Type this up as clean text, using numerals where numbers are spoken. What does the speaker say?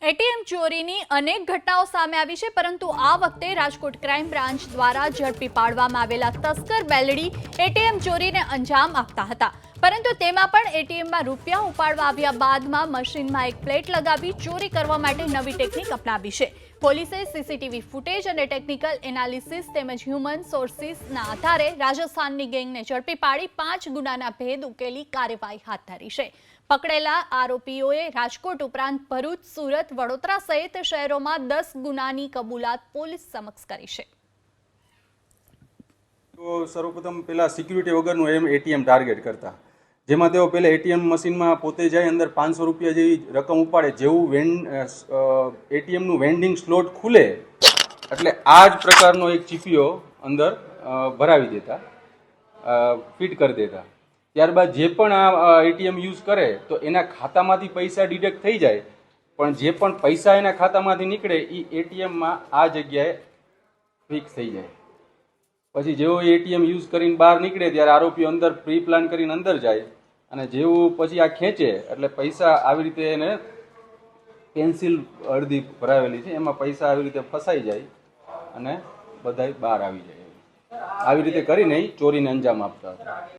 ATM ચોરીની અનેક ઘટનાઓ સામે આવી છે, પરંતુ આ વખતે રાજકોટ ક્રાઇમ બ્રાન્ચ દ્વારા ઝડપી પાડવામાં આવેલા તસ્કર બેલડી એટીએમ ચોરીને અંજામ આપતા હતા, પરંતુ તેમાં પણ એટીએમમાં રૂપિયા ઉપાડવા આવ્યા બાદમાં મશીનમાં એક પ્લેટ લગાવી ચોરી કરવા માટે નવી ટેકનિક અપનાવી છે। પોલીસે સીસીટીવી ફૂટેજ અને ટેકનિકલ એનાલિસિસ તેમજ હ્યુમન સોર્સિસના આધારે રાજસ્થાનની ગેંગને ઝડપી પાડી 5 ગુનાના ભેદ ઉકેલી કાર્યવાહી હાથ ધરી છે। પકડેલા આરોપીઓએ રાજકોટ ઉપરાંત ભરૂચ, સુરત, વડોદરા સહિત શહેરોમાં 10 ગુનાની કબૂલાત પોલીસ સમક્ષ કરી છે। તો સર્વપ્રથમ પેલા સિક્યુરિટી વગરનું એટીએમ ટાર્ગેટ કરતા, જેમાં તેઓ પહેલા એટીએમ મશીનમાં પોતે જાય, અંદર 500 રૂપિયા જેવી રકમ ઉપાડે। જેવું એટીએમનું વેન્ડિંગ સ્લોટ ખુલે એટલે આ જ પ્રકારનો એક ચીપિયો અંદર ભરાવી દેતા, ફિટ કરી દેતા। ત્યારબાદ જે પણ આ એટીએમ યુઝ કરે તો એના ખાતામાંથી પૈસા ડિડક્ટ થઈ જાય, પણ જે પણ પૈસા એના ખાતામાંથી નીકળે એ એટીએમમાં આ જગ્યાએ ફિક્સ થઈ જાય। પછી જેવો એટીએમ યુઝ કરીને બહાર નીકળે ત્યારે આરોપીઓ અંદર પ્રી પ્લાન કરીને અંદર જાય, અને જેવું પછી આ ખેંચે એટલે પૈસા આવી રીતે એને પેન્સિલ અડધી ભરાવેલી છે એમાં પૈસા આવી રીતે ફસાઈ જાય અને બધાય બહાર આવી જાય। આવી રીતે કરીને ચોરીને અંજામ આપતા હતા।